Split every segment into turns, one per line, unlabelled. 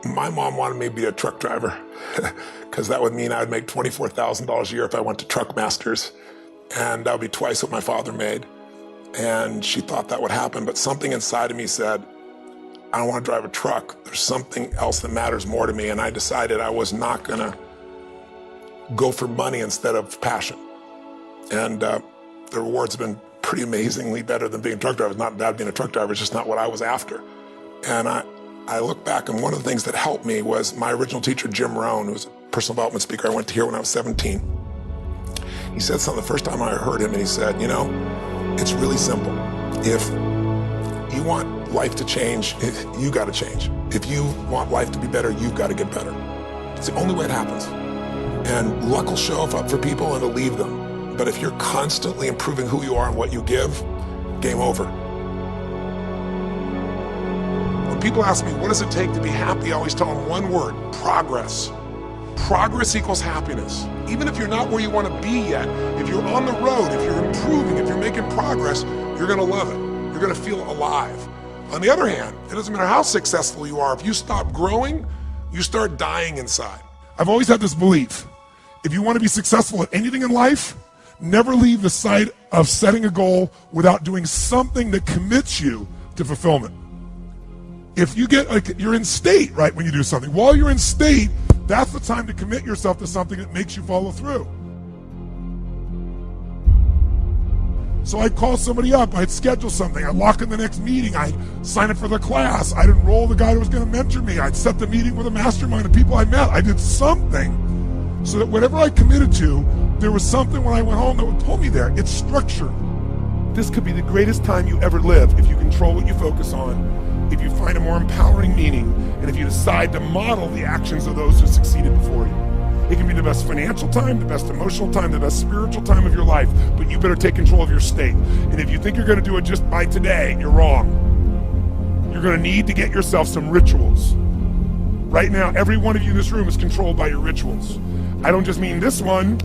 My mom wanted me to be a truck driver because that would mean I would make $24,000 a year if I went to Truck Masters, and that would be twice what my father made. And she thought that would happen, but something inside of me said, I don't want to drive a truck. There's something else that matters more to me, and I decided I was not gonna go for money instead of passion. And the rewards have been pretty amazingly better than being a truck driver. It's not bad being a truck driver, it's just not what I was after. And I look back, and one of the things that helped me was my original teacher, Jim Rohn, who was a personal development speaker I went to hear when I was 17. He said something the first time I heard him, and he said, you know, it's really simple. If you want life to change, you gotta change. If you want life to be better, you've gotta get better. It's the only way it happens. And luck will show up for people and it'll leave them. But if you're constantly improving who you are and what you give, game over. When people ask me, what does it take to be happy? I always tell them one word: progress. Progress equals happiness. Even if you're not where you want to be yet, if you're on the road, if you're improving, if you're making progress, you're gonna love it. You're gonna feel alive. On the other hand, it doesn't matter how successful you are, if you stop growing, you start dying inside. I've always had this belief: if you want to be successful at anything in life, never leave the sight of setting a goal without doing something that commits you to fulfillment. If you get, like, you're in state, right, when you do something. While you're in state, that's the time to commit yourself to something that makes you follow through. So I'd call somebody up, I'd schedule something, I'd lock in the next meeting, I'd sign up for the class, I'd enroll the guy who was gonna mentor me, I'd set the meeting with a mastermind of people I met. I did something so that whatever I committed to, there was something when I went home that would pull me there. It's structure. This could be the greatest time you ever live if you control what you focus on, if you find a more empowering meaning, and if you decide to model the actions of those who succeeded before you. It can be the best financial time, the best emotional time, the best spiritual time of your life, but you better take control of your state. And if you think you're gonna do it just by today, you're wrong. You're gonna need to get yourself some rituals. Right now, every one of you in this room is controlled by your rituals. I don't just mean this one,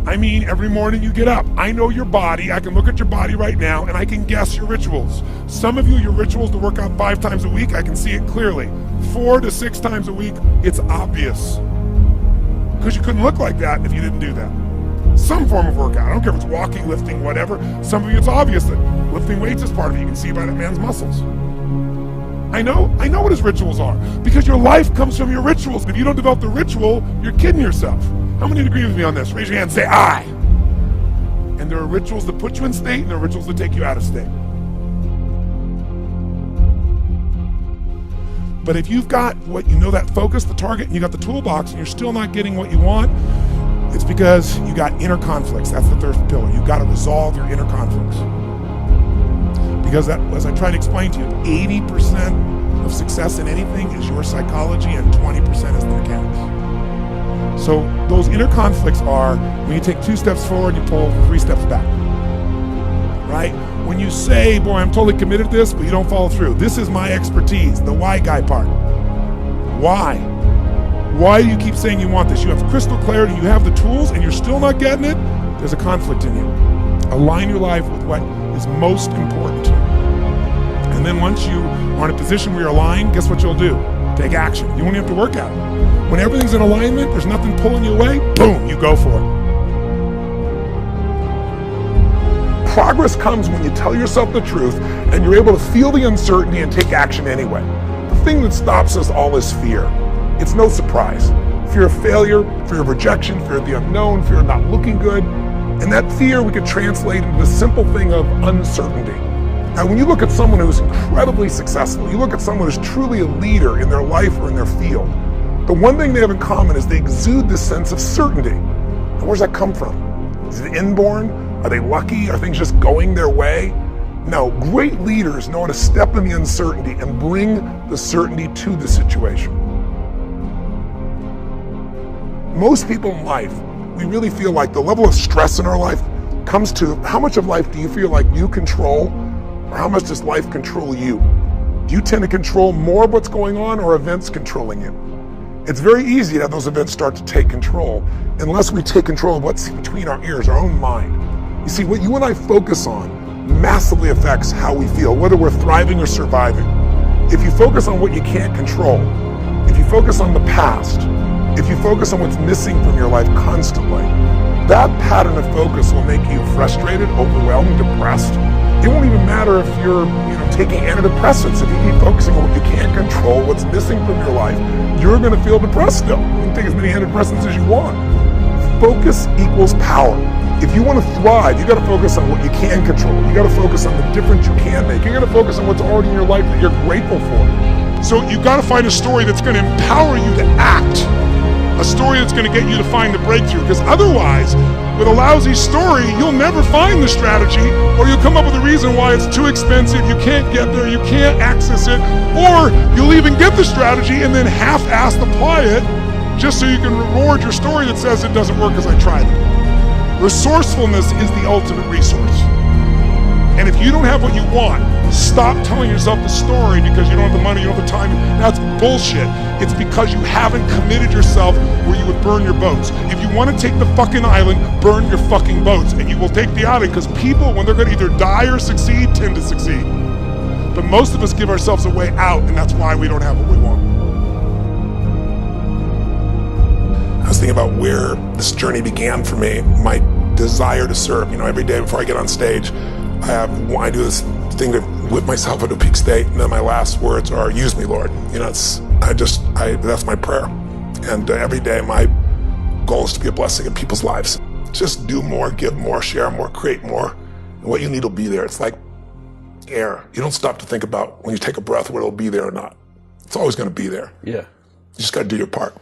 I mean every morning you get up. I know your body, I can look at your body right now, and I can guess your rituals. Some of you, your rituals to work out 5 times a week, I can see it clearly. 4 to 6 times a week, it's obvious. Because you couldn't look like that if you didn't do that. Some form of workout, I don't care if it's walking, lifting, whatever. Some of you, it's obvious that lifting weights is part of it. You can see by that man's muscles. I know what his rituals are, because your life comes from your rituals. If you don't develop the ritual, you're kidding yourself. How many agree with me on this? Raise your hand and say, I. And there are rituals that put you in state, and there are rituals that take you out of state. But if you've got what you know, that focus, the target, and you got the toolbox, and you're still not getting what you want, it's because you got inner conflicts. That's the third pillar. You've got to resolve your inner conflicts. Because that, as I try to explain to you, 80% of success in anything is your psychology, and 20% is the mechanics. So those inner conflicts are when you take 2 steps forward, you pull 3 steps back, right? When you say, boy, I'm totally committed to this, but you don't follow through. This is my expertise, the why guy part. Why? Why do you keep saying you want this? You have crystal clarity, you have the tools, and you're still not getting it? There's a conflict in you. Align your life with what is most important to you. And then once you are in a position where you're aligned, guess what you'll do? Take action. You won't even have to work at it. When everything's in alignment, there's nothing pulling you away, boom, you go for it. Progress comes when you tell yourself the truth and you're able to feel the uncertainty and take action anyway. The thing that stops us all is fear. It's no surprise. Fear of failure, fear of rejection, fear of the unknown, fear of not looking good. And that fear we could translate into the simple thing of uncertainty. Now, when you look at someone who's incredibly successful, you look at someone who's truly a leader in their life or in their field, the one thing they have in common is they exude this sense of certainty. And where's that come from? Is it inborn? Are they lucky? Are things just going their way? No, great leaders know how to step in the uncertainty and bring the certainty to the situation. Most people in life, we really feel like the level of stress in our life comes to how much of life do you feel like you control, or how much does life control you? Do you tend to control more of what's going on, or events controlling you? It's very easy to have those events start to take control unless we take control of what's between our ears, our own mind. You see, what you and I focus on massively affects how we feel, whether we're thriving or surviving. If you focus on what you can't control, If you focus on the past, if you focus on what's missing from your life constantly, that pattern of focus will make you frustrated, overwhelmed, depressed. It won't even matter if you're taking antidepressants. If you keep focusing on what you can't control, what's missing from your life, you're going to feel depressed still. You can take as many antidepressants as you want. Focus equals power. If you want to thrive, you got to focus on what you can control. You got to focus on the difference you can make. You got to focus on what's already in your life that you're grateful for. So you got to find a story that's going to empower you to act. A story that's going to get you to find the breakthrough. Because otherwise, with a lousy story, you'll never find the strategy, or you'll come up with a reason why it's too expensive, you can't get there, you can't access it, or you'll even get the strategy and then half-assed apply it just so you can reward your story that says it doesn't work because I tried it. Resourcefulness is the ultimate resource. And if you don't have what you want, stop telling yourself the story because you don't have the money, you don't have the time. That's bullshit. It's because you haven't committed yourself where you would burn your boats. If you want to take the fucking island, burn your fucking boats, and you will take the island, because people, when they're going to either die or succeed, tend to succeed. But most of us give ourselves a way out, and that's why we don't have what we want. I was thinking about where this journey began for me, my desire to serve. Every day before I get on stage, I do this thing to whip myself into a peak state, and then my last words are, "Use me, Lord." That's my prayer. And every day my goal is to be a blessing in people's lives. Just do more, give more, share more, create more. And what you need will be there. It's like air. You don't stop to think about when you take a breath whether it'll be there or not. It's always going to be there.
Yeah.
You just got to do your part.